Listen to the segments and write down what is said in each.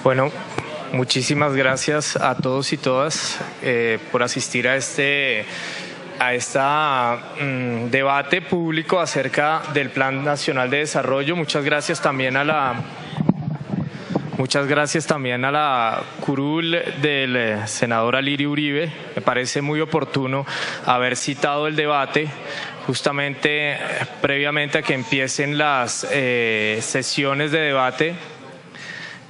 Bueno, muchísimas gracias a todos y todas por asistir a este debate público acerca del Plan Nacional de Desarrollo. Muchas gracias también a la curul del senador Alirio Uribe. Me parece muy oportuno haber citado el debate justamente previamente a que empiecen las sesiones de debate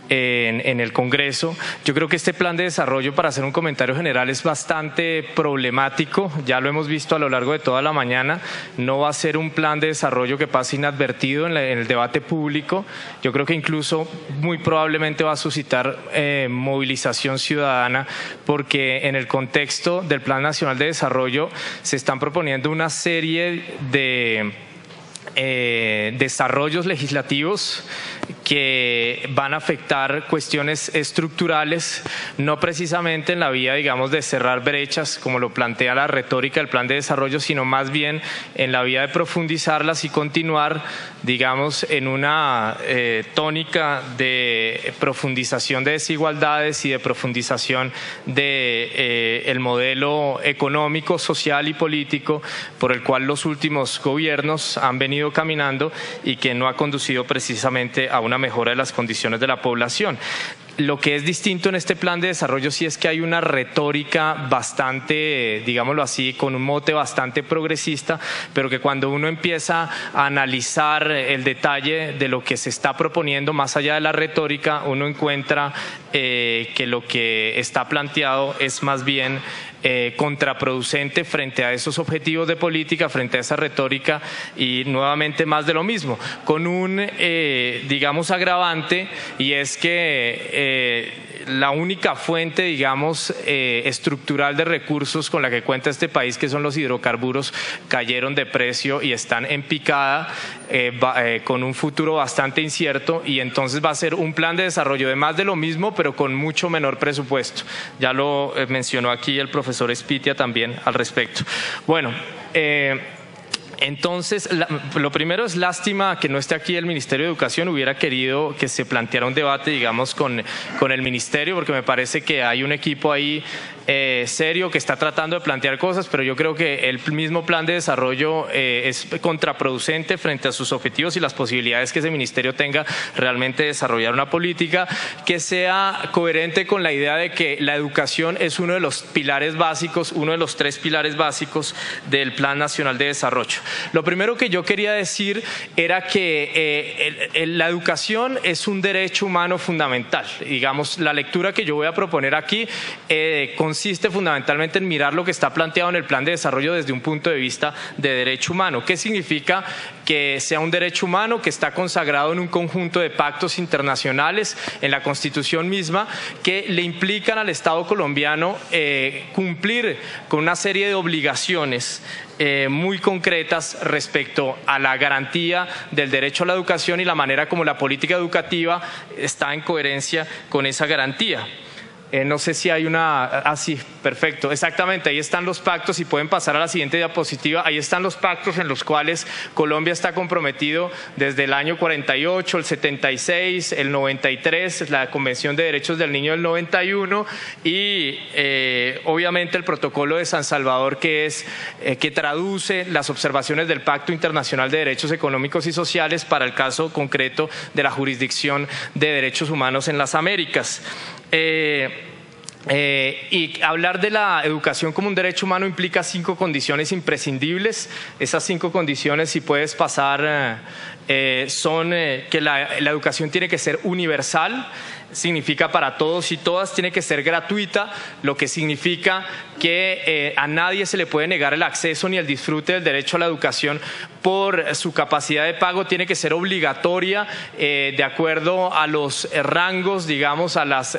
en el Congreso. Yo creo que este plan de desarrollo, para hacer un comentario general, es bastante problemático. Ya lo hemos visto a lo largo de toda la mañana. No va a ser un plan de desarrollo que pase inadvertido en el debate público. Yo creo que incluso muy probablemente va a suscitar movilización ciudadana, porque en el contexto del Plan Nacional de Desarrollo se están proponiendo una serie de desarrollos legislativos que van a afectar cuestiones estructurales, no precisamente en la vía, digamos, de cerrar brechas, como lo plantea la retórica del plan de desarrollo, sino más bien en la vía de profundizarlas y continuar, digamos, en una tónica de profundización de desigualdades y de profundización de el modelo económico, social y político por el cual los últimos gobiernos han venido caminando y que no ha conducido precisamente a una mejora de las condiciones de la población. Lo que es distinto en este plan de desarrollo sí es que hay una retórica bastante, digámoslo así, con un mote bastante progresista, pero que cuando uno empieza a analizar el detalle de lo que se está proponiendo más allá de la retórica, uno encuentra que lo que está planteado es más bien contraproducente frente a esos objetivos de política, frente a esa retórica, y nuevamente más de lo mismo, con un, digamos, agravante, y es que la única fuente, digamos, estructural de recursos con la que cuenta este país, que son los hidrocarburos, cayeron de precio y están en picada, con un futuro bastante incierto, y entonces va a ser un plan de desarrollo de más de lo mismo, pero con mucho menor presupuesto. Ya lo mencionó aquí el profesor Espitia también al respecto. Bueno, entonces, lo primero es lástima que no esté aquí el Ministerio de Educación. Hubiera querido que se planteara un debate, digamos, con el Ministerio, porque me parece que hay un equipo ahí serio que está tratando de plantear cosas, pero yo creo que el mismo plan de desarrollo es contraproducente frente a sus objetivos y las posibilidades que ese ministerio tenga realmente de desarrollar una política que sea coherente con la idea de que la educación es uno de los pilares básicos, uno de los 3 pilares básicos del Plan Nacional de Desarrollo. Lo primero que yo quería decir era que la educación es un derecho humano fundamental. Digamos, la lectura que yo voy a proponer aquí consiste fundamentalmente en mirar lo que está planteado en el plan de desarrollo desde un punto de vista de derecho humano. ¿Qué significa que sea un derecho humano? Que está consagrado en un conjunto de pactos internacionales, en la Constitución misma, que le implican al Estado colombiano cumplir con una serie de obligaciones muy concretas respecto a la garantía del derecho a la educación y la manera como la política educativa está en coherencia con esa garantía. No sé si hay una... sí, perfecto, exactamente, ahí están los pactos, y pueden pasar a la siguiente diapositiva. Ahí están los pactos en los cuales Colombia está comprometido desde el año 48, el 76, el 93, la Convención de Derechos del Niño del 91 y obviamente el Protocolo de San Salvador, que traduce las observaciones del Pacto Internacional de Derechos Económicos y Sociales para el caso concreto de la jurisdicción de derechos humanos en las Américas. Y hablar de la educación como un derecho humano implica 5 condiciones imprescindibles. Esas 5 condiciones, si puedes pasar, son que la educación tiene que ser universal, significa para todos y todas, tiene que ser gratuita, lo que significa que a nadie se le puede negar el acceso ni el disfrute del derecho a la educación por su capacidad de pago, tiene que ser obligatoria de acuerdo a los rangos, digamos, a las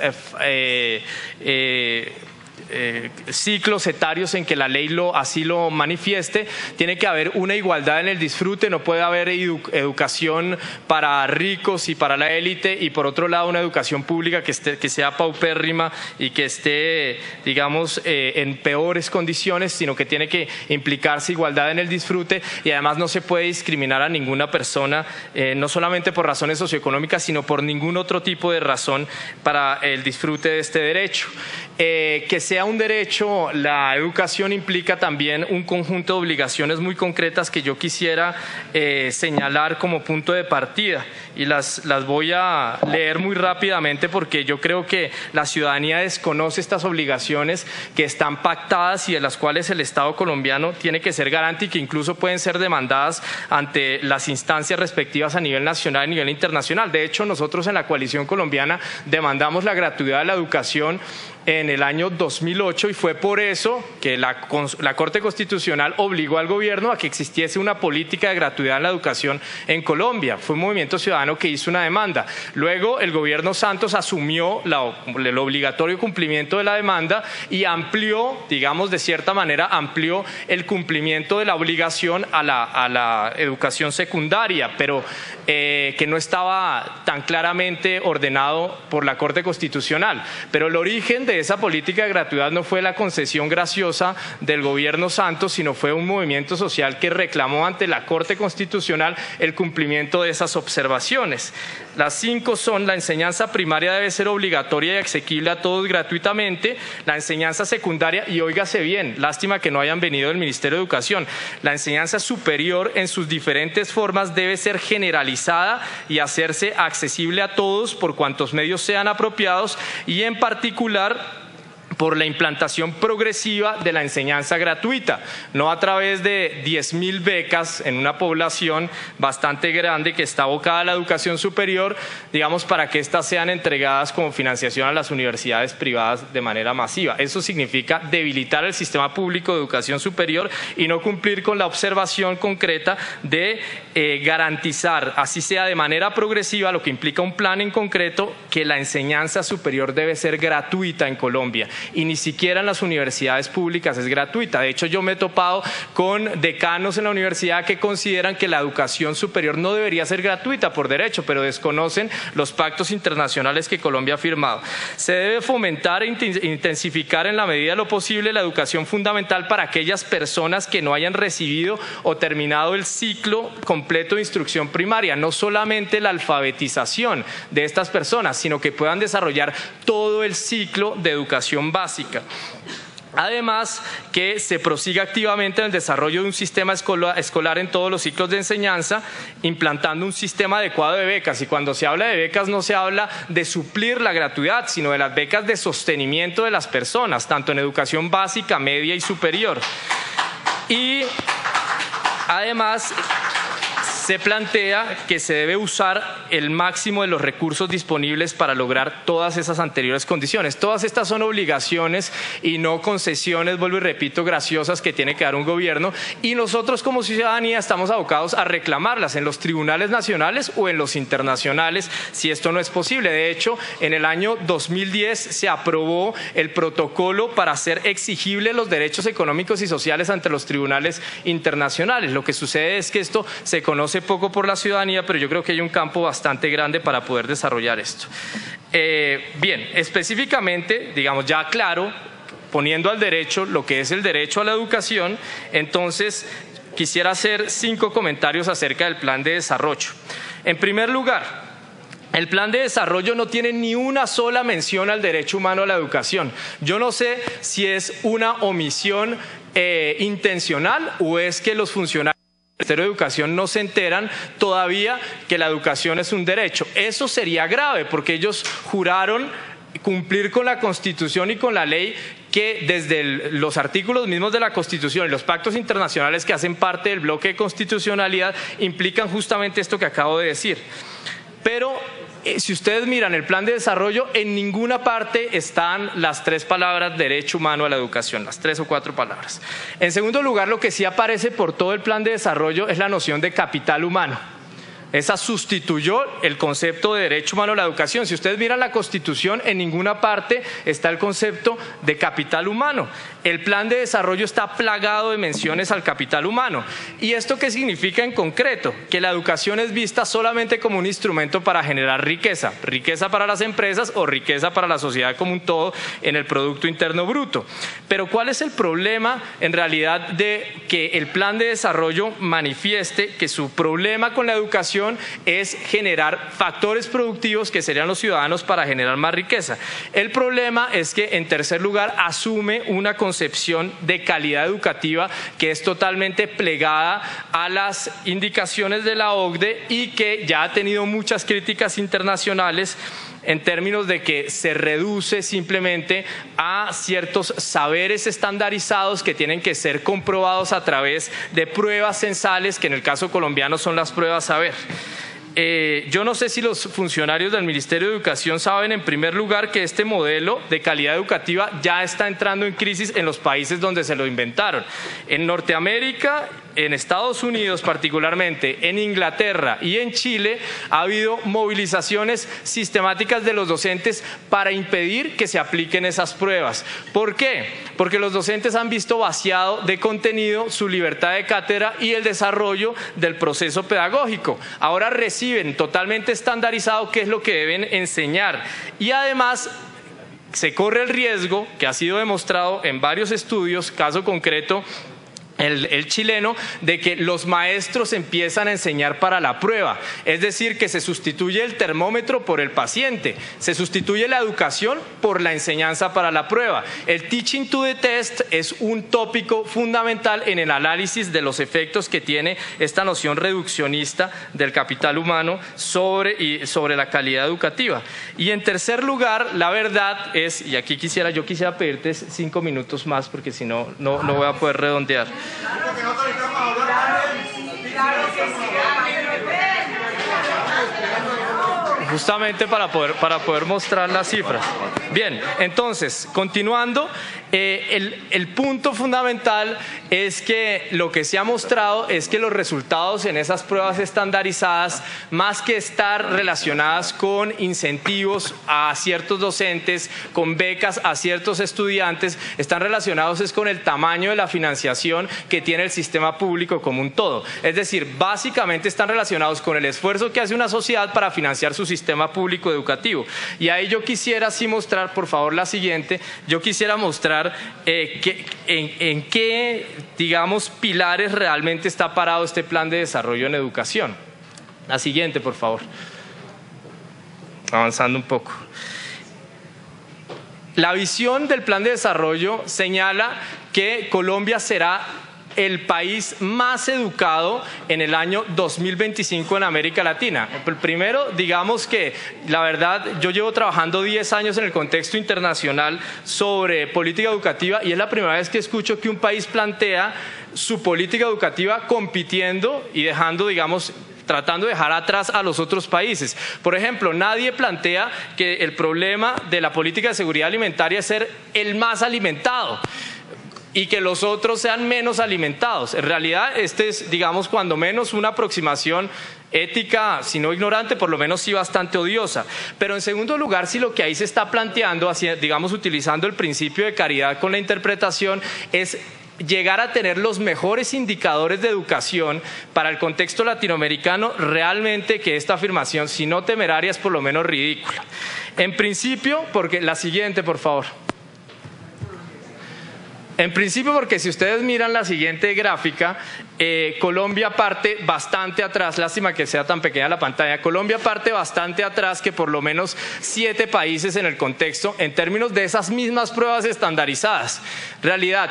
ciclos etarios en que la ley así lo manifieste. Tiene que haber una igualdad en el disfrute, no puede haber educación para ricos y para la élite, y por otro lado una educación pública que sea paupérrima y que esté, digamos, en peores condiciones, sino que tiene que implicarse igualdad en el disfrute, y además no se puede discriminar a ninguna persona, no solamente por razones socioeconómicas, sino por ningún otro tipo de razón para el disfrute de este derecho. Que sea un derecho, la educación implica también un conjunto de obligaciones muy concretas que yo quisiera señalar como punto de partida, y las voy a leer muy rápidamente porque yo creo que la ciudadanía desconoce estas obligaciones que están pactadas y de las cuales el Estado colombiano tiene que ser garante, y que incluso pueden ser demandadas ante las instancias respectivas a nivel nacional y a nivel internacional. De hecho, nosotros en la Coalición Colombiana demandamos la gratuidad de la educación en el año 2008, y fue por eso que la Corte Constitucional obligó al gobierno a que existiese una política de gratuidad en la educación en Colombia. Fue un movimiento ciudadano que hizo una demanda. Luego el gobierno Santos asumió el obligatorio cumplimiento de la demanda y amplió, digamos de cierta manera, amplió el cumplimiento de la obligación a la educación secundaria, pero que no estaba tan claramente ordenado por la Corte Constitucional. Pero el origen de esa política de gratuidad no fue la concesión graciosa del gobierno Santos, sino fue un movimiento social que reclamó ante la Corte Constitucional el cumplimiento de esas observaciones. Las 5 son: la enseñanza primaria debe ser obligatoria y asequible a todos gratuitamente. La enseñanza secundaria, y óigase bien, lástima que no hayan venido del Ministerio de Educación, la enseñanza superior en sus diferentes formas debe ser generalizada y hacerse accesible a todos por cuantos medios sean apropiados, y en particular por la implantación progresiva de la enseñanza gratuita, no a través de 10.000 becas en una población bastante grande que está abocada a la educación superior, digamos, para que éstas sean entregadas como financiación a las universidades privadas de manera masiva. Eso significa debilitar el sistema público de educación superior y no cumplir con la observación concreta de garantizar, así sea de manera progresiva, lo que implica un plan en concreto, que la enseñanza superior debe ser gratuita en Colombia. Y ni siquiera en las universidades públicas es gratuita. De hecho, yo me he topado con decanos en la universidad que consideran que la educación superior no debería ser gratuita por derecho, pero desconocen los pactos internacionales que Colombia ha firmado. Se debe fomentar e intensificar en la medida de lo posible la educación fundamental para aquellas personas que no hayan recibido o terminado el ciclo completo de instrucción primaria, no solamente la alfabetización de estas personas, sino que puedan desarrollar todo el ciclo de educación básica. Además, que se prosiga activamente en el desarrollo de un sistema escolar en todos los ciclos de enseñanza, implantando un sistema adecuado de becas. Y cuando se habla de becas no se habla de suplir la gratuidad, sino de las becas de sostenimiento de las personas, tanto en educación básica, media y superior. Y además se plantea que se debe usar el máximo de los recursos disponibles para lograr todas esas anteriores condiciones. Todas estas son obligaciones y no concesiones, vuelvo y repito, graciosas que tiene que dar un gobierno, y nosotros como ciudadanía estamos abocados a reclamarlas en los tribunales nacionales o en los internacionales si esto no es posible. De hecho, en el año 2010 se aprobó el protocolo para hacer exigibles los derechos económicos y sociales ante los tribunales internacionales. Lo que sucede es que esto se conoce poco por la ciudadanía, pero yo creo que hay un campo bastante grande para poder desarrollar esto. Bien, específicamente, digamos ya claro, poniendo al derecho lo que es el derecho a la educación, entonces quisiera hacer 5 comentarios acerca del plan de desarrollo. En primer lugar, el plan de desarrollo no tiene ni una sola mención al derecho humano a la educación. Yo no sé si es una omisión intencional o es que los funcionarios del Ministerio de Educación no se enteran todavía que la educación es un derecho. Eso sería grave porque ellos juraron cumplir con la Constitución y con la ley, que desde los artículos mismos de la Constitución y los pactos internacionales que hacen parte del bloque de constitucionalidad implican justamente esto que acabo de decir. Pero si ustedes miran el plan de desarrollo, en ninguna parte están las 3 palabras derecho humano a la educación, las 3 o 4 palabras. En segundo lugar, lo que sí aparece por todo el plan de desarrollo es la noción de capital humano. Esa sustituyó el concepto de derecho humano a la educación. Si ustedes miran la Constitución, en ninguna parte está el concepto de capital humano. El plan de desarrollo está plagado de menciones al capital humano. ¿Y esto qué significa en concreto? Que la educación es vista solamente como un instrumento para generar riqueza, riqueza para las empresas o riqueza para la sociedad como un todo en el Producto Interno Bruto. Pero ¿cuál es el problema en realidad de que el plan de desarrollo manifieste que su problema con la educación es generar factores productivos que serían los ciudadanos para generar más riqueza? El problema es que, en tercer lugar, asume una concepción de calidad educativa que es totalmente plegada a las indicaciones de la OCDE y que ya ha tenido muchas críticas internacionales en términos de que se reduce simplemente a ciertos saberes estandarizados que tienen que ser comprobados a través de pruebas censales, que en el caso colombiano son las pruebas saber. Yo no sé si los funcionarios del Ministerio de Educación saben, en primer lugar, que este modelo de calidad educativa ya está entrando en crisis en los países donde se lo inventaron. En Norteamérica, en Estados Unidos particularmente, en Inglaterra y en Chile ha habido movilizaciones sistemáticas de los docentes para impedir que se apliquen esas pruebas. ¿Por qué? Porque los docentes han visto vaciado de contenido su libertad de cátedra y el desarrollo del proceso pedagógico. Ahora reciben totalmente estandarizado qué es lo que deben enseñar y además se corre el riesgo, que ha sido demostrado en varios estudios, caso concreto el chileno, de que los maestros empiezan a enseñar para la prueba, es decir, que se sustituye el termómetro por el paciente, se sustituye la educación por la enseñanza para la prueba. El teaching to the test es un tópico fundamental en el análisis de los efectos que tiene esta noción reduccionista del capital humano sobre la calidad educativa. Y en tercer lugar, la verdad es, y aquí yo quisiera pedirte 5 minutos más porque si no, no voy a poder redondear. Justamente para poder mostrar las cifras. Bien, entonces, continuando, el punto fundamental es que lo que se ha mostrado es que los resultados en esas pruebas estandarizadas, más que estar relacionadas con incentivos a ciertos docentes, con becas a ciertos estudiantes, están relacionados es con el tamaño de la financiación que tiene el sistema público como un todo. Es decir, básicamente están relacionados con el esfuerzo que hace una sociedad para financiar su sistema público educativo. Y ahí yo quisiera sí mostrar, por favor, la siguiente. Yo quisiera mostrar en qué, digamos, pilares realmente está parado este plan de desarrollo en educación. La siguiente, por favor. Avanzando un poco. La visión del plan de desarrollo señala que Colombia será el país más educado en el año 2025 en América Latina. Primero, digamos que la verdad, yo llevo trabajando 10 años en el contexto internacional sobre política educativa y es la primera vez que escucho que un país plantea su política educativa compitiendo y dejando, digamos, tratando de dejar atrás a los otros países. Por ejemplo, nadie plantea que el problema de la política de seguridad alimentaria es ser el más alimentado y que los otros sean menos alimentados. En realidad, este es, digamos, cuando menos una aproximación ética, si no ignorante, por lo menos sí bastante odiosa. Pero en segundo lugar, si lo que ahí se está planteando, digamos, utilizando el principio de caridad con la interpretación, es llegar a tener los mejores indicadores de educación para el contexto latinoamericano, realmente que esta afirmación, si no temeraria, es por lo menos ridícula. En principio, porque la siguiente, por favor. En principio, porque si ustedes miran la siguiente gráfica, Colombia parte bastante atrás, lástima que sea tan pequeña la pantalla, Colombia parte bastante atrás que por lo menos 7 países en el contexto en términos de esas mismas pruebas estandarizadas. Realidad,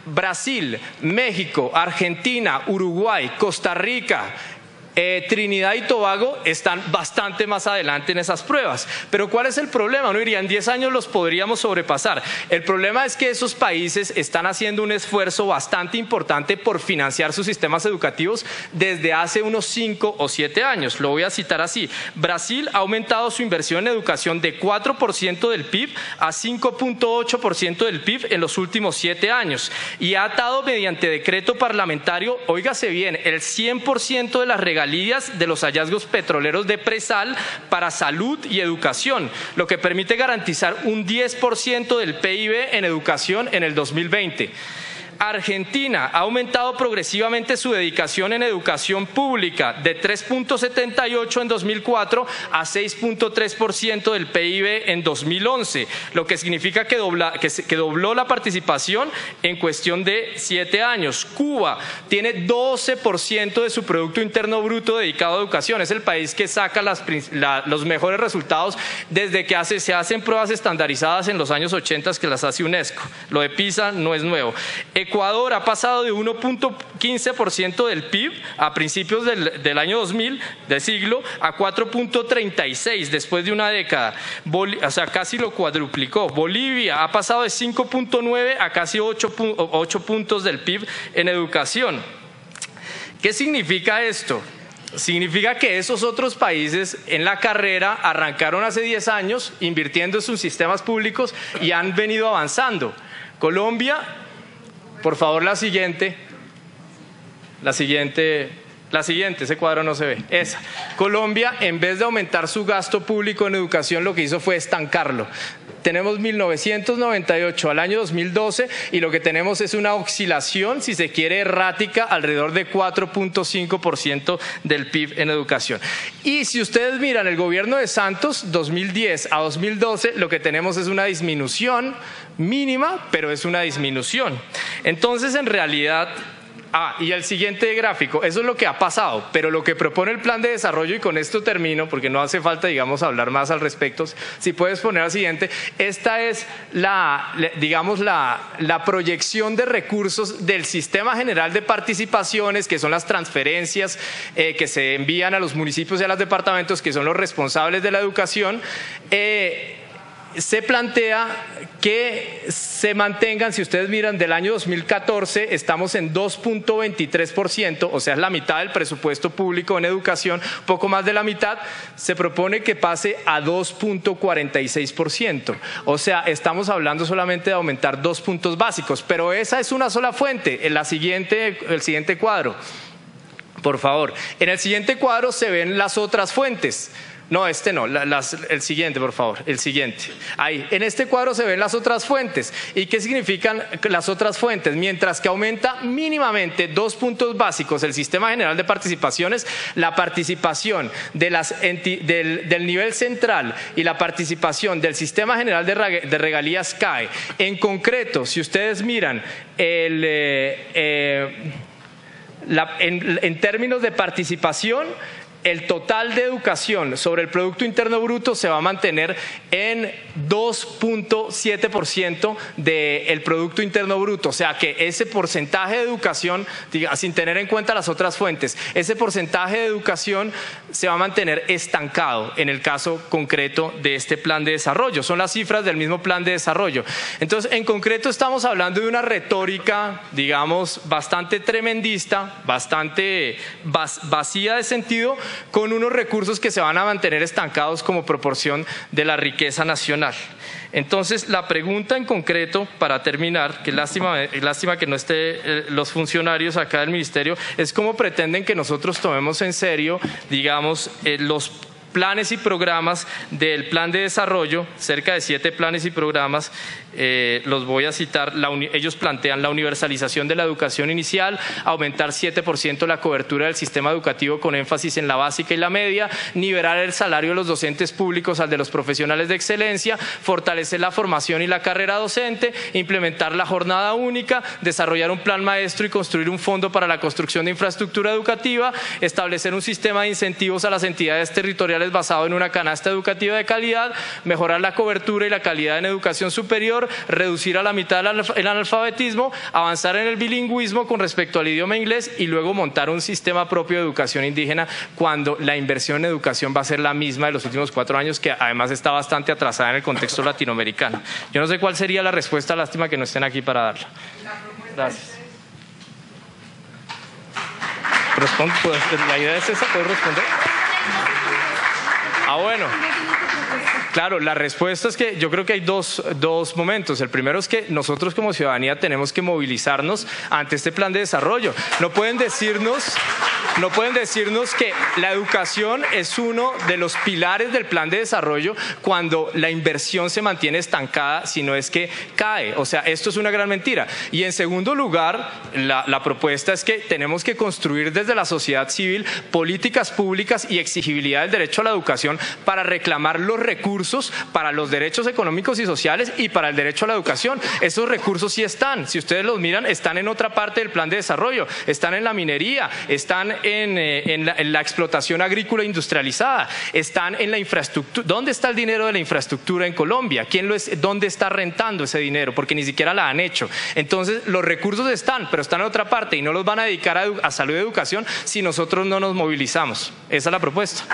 Brasil, México, Argentina, Uruguay, Costa Rica, Trinidad y Tobago están bastante más adelante en esas pruebas. Pero ¿cuál es el problema? Uno diría, en 10 años los podríamos sobrepasar. El problema es que esos países están haciendo un esfuerzo bastante importante por financiar sus sistemas educativos desde hace unos 5 o 7 años. Lo voy a citar así. Brasil ha aumentado su inversión en educación de 4% del PIB a 5.8% del PIB en los últimos 7 años y ha atado mediante decreto parlamentario, óigase bien, el 100% de las regalías regalías de los hallazgos petroleros de presal para salud y educación, lo que permite garantizar un 10% del PIB en educación en el 2020. Argentina ha aumentado progresivamente su dedicación en educación pública de 3.78 en 2004 a 6.3% del PIB en 2011, lo que significa que dobló la participación en cuestión de 7 años. Cuba tiene 12% de su Producto Interno Bruto dedicado a educación. Es el país que saca los mejores resultados desde que se hacen pruebas estandarizadas en los años 80 que las hace UNESCO. Lo de PISA no es nuevo. Ecuador ha pasado de 1.15% del PIB a principios del año 2000, del siglo, a 4.36% después de una década. O sea, casi lo cuadruplicó. Bolivia ha pasado de 5.9 a casi 8 puntos del PIB en educación. ¿Qué significa esto? Significa que esos otros países en la carrera arrancaron hace 10 años invirtiendo en sus sistemas públicos y han venido avanzando. Colombia, por favor, la siguiente, ese cuadro no se ve, esa. Colombia, en vez de aumentar su gasto público en educación, lo que hizo fue estancarlo. Tenemos 1998 al año 2012 y lo que tenemos es una oscilación, si se quiere, errática, alrededor de 4.5% del PIB en educación. Y si ustedes miran el gobierno de Santos, 2010 a 2012, lo que tenemos es una disminución mínima, pero es una disminución. Entonces, en realidad, y el siguiente gráfico, eso es lo que ha pasado, pero lo que propone el plan de desarrollo, y con esto termino porque no hace falta, digamos, hablar más al respecto, si puedes poner al siguiente, esta es la proyección de recursos del Sistema General de Participaciones, que son las transferencias que se envían a los municipios y a los departamentos, que son los responsables de la educación. Se plantea que se mantengan, si ustedes miran, del año 2014 estamos en 2.23%, o sea, es la mitad del presupuesto público en educación, poco más de la mitad. Se propone que pase a 2.46%, o sea, estamos hablando solamente de aumentar 2 puntos básicos, pero esa es una sola fuente. En el siguiente cuadro, por favor. En el siguiente cuadro se ven las otras fuentes. No, no, el siguiente, por favor, el siguiente. Ahí, en este cuadro se ven las otras fuentes. ¿Y qué significan las otras fuentes? Mientras que aumenta mínimamente 2 puntos básicos el Sistema General de Participaciones, la participación del nivel central y la participación del Sistema General de Regalías cae. En concreto, si ustedes miran en términos de participación, el total de educación sobre el Producto Interno Bruto se va a mantener en 2.7% del Producto Interno Bruto. O sea que ese porcentaje de educación, sin tener en cuenta las otras fuentes, ese porcentaje de educación se va a mantener estancado en el caso concreto de este plan de desarrollo. Son las cifras del mismo plan de desarrollo. Entonces, en concreto estamos hablando de una retórica, digamos, bastante tremendista, bastante vacía de sentido, con unos recursos que se van a mantener estancados como proporción de la riqueza nacional. Entonces, la pregunta en concreto, para terminar, que lástima que no estén los funcionarios acá del ministerio, es cómo pretenden que nosotros tomemos en serio, digamos, los planes y programas del plan de desarrollo, cerca de 7 planes y programas, los voy a citar. Ellos plantean la universalización de la educación inicial, aumentar 7% la cobertura del sistema educativo con énfasis en la básica y la media, nivelar el salario de los docentes públicos al de los profesionales de excelencia, fortalecer la formación y la carrera docente, implementar la jornada única, desarrollar un plan maestro y construir un fondo para la construcción de infraestructura educativa, establecer un sistema de incentivos a las entidades territoriales basado en una canasta educativa de calidad, mejorar la cobertura y la calidad en educación superior, reducir a la mitad el analfabetismo, avanzar en el bilingüismo con respecto al idioma inglés y luego montar un sistema propio de educación indígena cuando la inversión en educación va a ser la misma de los últimos 4 años, que además está bastante atrasada en el contexto latinoamericano. Yo no sé cuál sería la respuesta, lástima que no estén aquí para darla. Gracias. La idea es esa, ¿puedes responder? Bueno. Claro, la respuesta es que yo creo que hay dos momentos. El primero es que nosotros como ciudadanía tenemos que movilizarnos ante este plan de desarrollo. No pueden decirnos que la educación es uno de los pilares del plan de desarrollo cuando la inversión se mantiene estancada, sino es que cae. O sea, esto es una gran mentira. Y en segundo lugar, la propuesta es que tenemos que construir desde la sociedad civil políticas públicas y exigibilidad del derecho a la educación para reclamar los recursos para los derechos económicos y sociales y para el derecho a la educación. Esos recursos sí están, si ustedes los miran, están en otra parte del plan de desarrollo, están en la minería, están en la explotación agrícola industrializada, están en la infraestructura. ¿Dónde está el dinero de la infraestructura en Colombia? ¿Dónde está rentando ese dinero? Porque ni siquiera la han hecho. Entonces, los recursos están, pero están en otra parte y no los van a dedicar a salud y educación si nosotros no nos movilizamos. Esa es la propuesta.